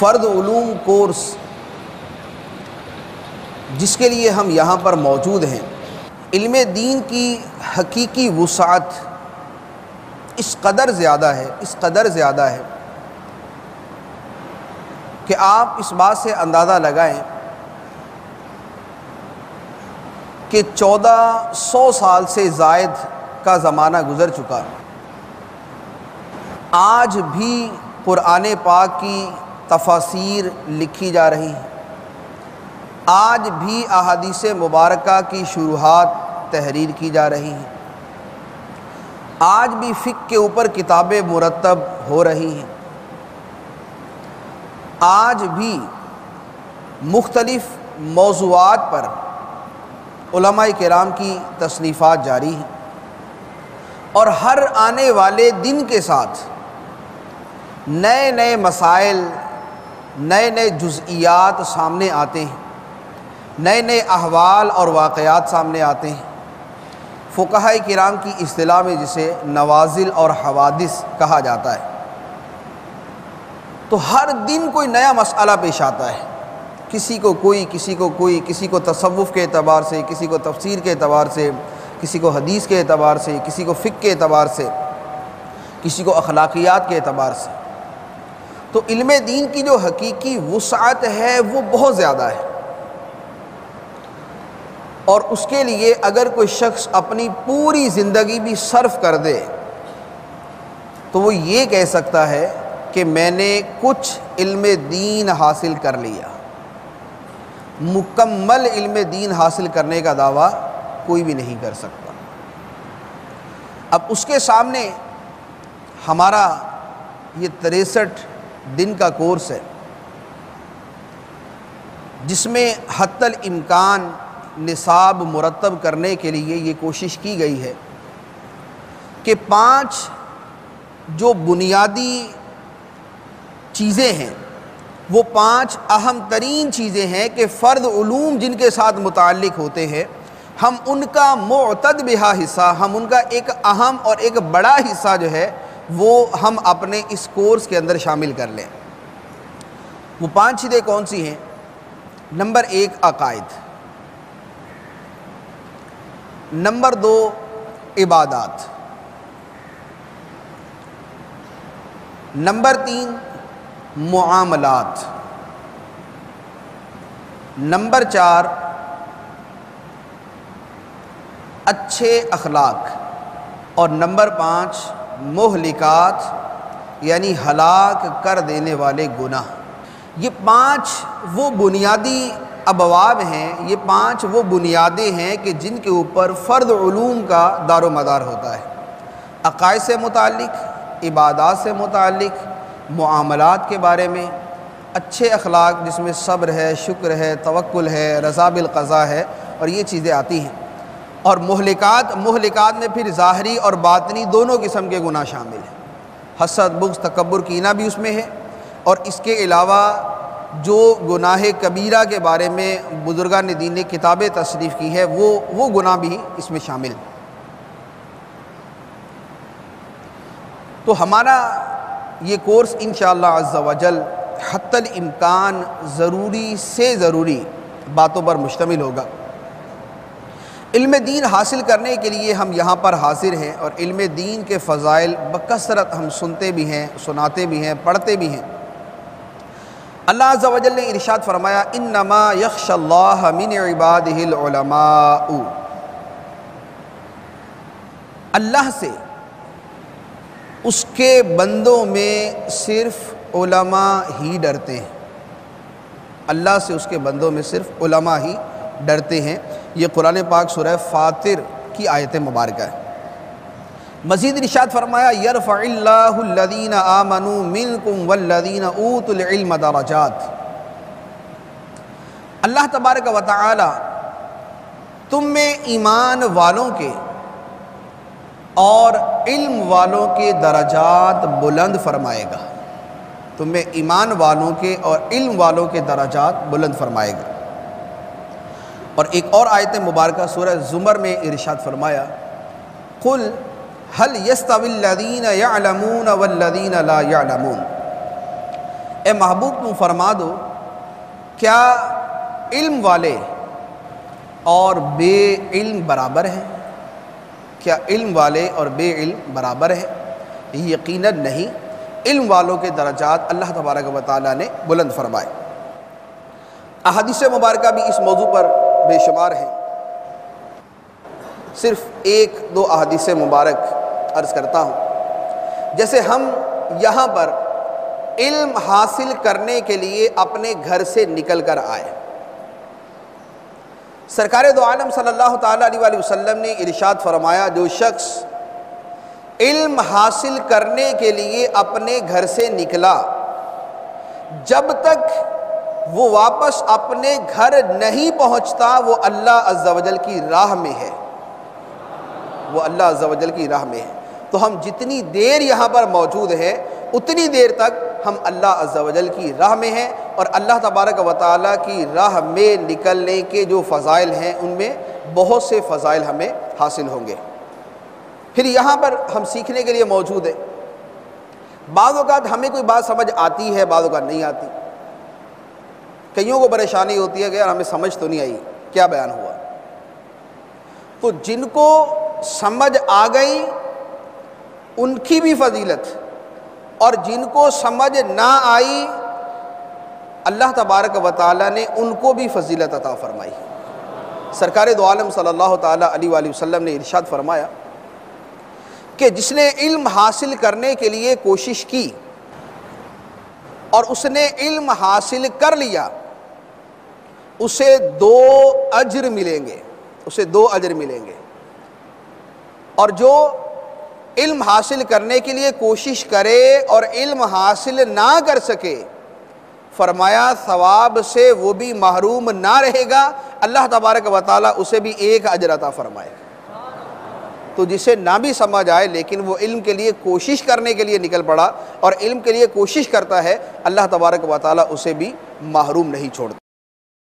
فرد علوم کورس جس کے لیے ہم یہاں پر موجود ہیں، علم دین کی حقیقی وسعت اس قدر زیادہ ہے کہ آپ اس بات سے اندازہ لگائیں کہ 1400 سال سے زائد کا زمانہ گزر چکا، آج بھی قرآن پاک کی تفاسیر لکھی جا رہی ہیں، آج بھی احادیث مبارکہ کی شروحات تحریر کی جا رہی ہیں، آج بھی فقہ کے اوپر کتابیں مرتب ہو رہی ہیں، آج بھی مختلف موضوعات پر علماء کرام کی تصنیفات جاری ہیں، اور ہر آنے والے دن کے ساتھ نئے نئے مسائل، نئے نئے جزئیات سامنے آتے ہیں، نئے نئے احوال اور واقعات سامنے آتے ہیں۔ فقہاء کرام کی اصطلاح میں جسے نوازل اور حوادث کہا جاتا ہے۔ تو ہر دن کوئی نیا مسئلہ پیش آتا ہے، کسی کو کوئی، کسی کو تصوف کے اعتبار سے، کسی کو تفسیر کے اعتبار سے، کسی کو حدیث کے اعتبار سے، کسی کو فقہ کے اعتبار سے، کسی کو اخلاقیات کے اعتبار سے۔ تو علم دین کی جو حقیقی وسعت ہے وہ بہت زیادہ ہے، اور اس کے لیے اگر کوئی شخص اپنی پوری زندگی بھی صرف کر دے تو وہ یہ کہہ سکتا ہے کہ میں نے کچھ علم دین حاصل کر لیا۔ مکمل علم دین حاصل کرنے کا دعویٰ کوئی بھی نہیں کر سکتا۔ اب اس کے سامنے ہمارا یہ 63 دن کا کورس ہے، جس میں حتی الامکان نصاب مرتب کرنے کے لیے یہ کوشش کی گئی ہے کہ 5 جو بنیادی چیزیں ہیں، وہ 5 اہم ترین چیزیں ہیں کہ فرد علوم جن کے ساتھ متعلق ہوتے ہیں، ہم ان کا معتد بہا حصہ، ہم ان کا ایک اہم اور ایک بڑا حصہ جو ہے وہ ہم اپنے اس کورس کے اندر شامل کر لیں۔ وہ 5 چیزیں کون سی ہیں؟ نمبر 1 عقائد، نمبر 2 عبادات، نمبر 3 معاملات، نمبر 4 اچھے اخلاق، اور نمبر 5 مہلکات یعنی ہلاک کر دینے والے گناہ۔ یہ 5 وہ بنیادی ابواب ہیں، یہ 5 وہ بنیادیں ہیں کہ جن کے اوپر فرد علوم کا دار و مدار ہوتا ہے۔ عقائد سے متعلق، عبادات سے متعلق، معاملات کے بارے میں، اچھے اخلاق جس میں صبر ہے، شکر ہے، توکل ہے، رضا بالقضاء ہے، اور یہ چیزیں آتی ہیں، اور مہلکات میں پھر ظاہری اور باطنی دونوں قسم کے گناہ شامل ہیں۔ حسد، بغض، تکبر، کینہ بھی اس میں ہے، اور اس کے علاوہ جو گناہ کبیرہ کے بارے میں بزرگان دین نے کتابیں تصنیف کی ہے وہ گناہ بھی اس میں شامل ہیں۔ تو ہمارا یہ کورس انشاءاللہ عز و جل حتی الامکان ضروری سے ضروری باتوں پر مشتمل ہوگا۔ علم دین حاصل کرنے کے لیے ہم یہاں پر حاضر ہیں، اور علم دین کے فضائل بکثرت ہم سنتے بھی ہیں، سناتے بھی ہیں، پڑھتے بھی ہیں۔ اللہ عز و جل نے ارشاد فرمایا انما یخشی اللہ من عبادہ العلماء، اللہ سے اس کے بندوں میں صرف علماء ہی ڈرتے ہیں، اللہ سے اس کے بندوں میں صرف علماء ہی ڈرتے ہیں۔ یہ قرآن پاک سورہ فاطر کی آیت مبارکہ ہے۔ مزید ارشاد فرمایا یرفع اللہ الذین آمنوا منکم والذین اوتوا العلم درجات، اللہ تبارک و تعالی تم میں ایمان والوں کے اور علم والوں کے درجات بلند فرمائے گا، تم میں ایمان والوں کے اور علم والوں کے درجات بلند فرمائے گا۔ اور ایک اور آیت مبارکہ سورہ زمر میں ارشاد فرمایا قل هل يستوي الذين يعلمون والذين لا يعلمون، اے محبوب تم فرما دو کیا علم والے اور بے علم برابر ہیں؟ کیا علم والے اور بے علم برابر ہیں؟ یقیناً نہیں، علم والوں کے درجات اللہ تبارک و تعالیٰ نے بلند فرمائے۔ احادیث مبارکہ بھی اس موضوع پر بے شمار ہیں، صرف ایک دو احادیث مبارک عرض کرتا ہوں۔ جیسے ہم یہاں پر علم حاصل کرنے کے لیے اپنے گھر سے نکل کر آئے، سرکار دو عالم صلی اللہ تعالیٰ علیہ وآلہ وسلم نے ارشاد فرمایا جو شخص علم حاصل کرنے کے لیے اپنے گھر سے نکلا جب تک وہ واپس اپنے گھر نہیں پہنچتا وہ اللہ عز و جل کی راہ میں ہے، وہ اللہ عز و جل کی راہ میں ہے۔ تو ہم جتنی دیر یہاں پر موجود ہیں اتنی دیر تک ہم اللہ عز و جل کی راہ میں ہیں، اور اللہ تبارک و تعالیٰ کی راہ میں نکلنے کے جو فضائل ہیں ان میں بہت سے فضائل ہمیں حاصل ہوں گے۔ پھر یہاں پر ہم سیکھنے کے لیے موجود ہیں۔ بعض اوقات ہمیں کوئی بات سمجھ آتی ہے، بعض اوقات نہیں آتی۔ کئیوں کو پریشانی ہوتی ہے کہ یار ہمیں سمجھ تو نہیں آئی کیا بیان ہوا، تو جن کو سمجھ آ گئی ان کی بھی فضیلت، اور جن کو سمجھ نہ آئی اللہ تبارک و تعالیٰ نے ان کو بھی فضیلت عطا فرمائی۔ سرکار دو عالم صلی اللہ تعالیٰ علیہ وآلہ وسلم نے ارشاد فرمایا کہ جس نے علم حاصل کرنے کے لیے کوشش کی اور اس نے علم حاصل کر لیا اسے 2 اجر ملیں گے، اسے 2 اجر ملیں گے، اور جو علم حاصل کرنے کے لیے کوشش کرے اور علم حاصل نہ کر سکے فرمایا ثواب سے وہ بھی محروم نہ رہے گا، اللہ تبارک و تعالیٰ اسے بھی 1 اجر عطا فرمائے گا۔ تو جسے نہ بھی سمجھ آئے لیکن وہ علم کے لیے کوشش کرنے کے لیے نکل پڑا اور علم کے لیے کوشش کرتا ہے، اللہ تبارک و تعالیٰ اسے بھی محروم نہیں چھوڑتا۔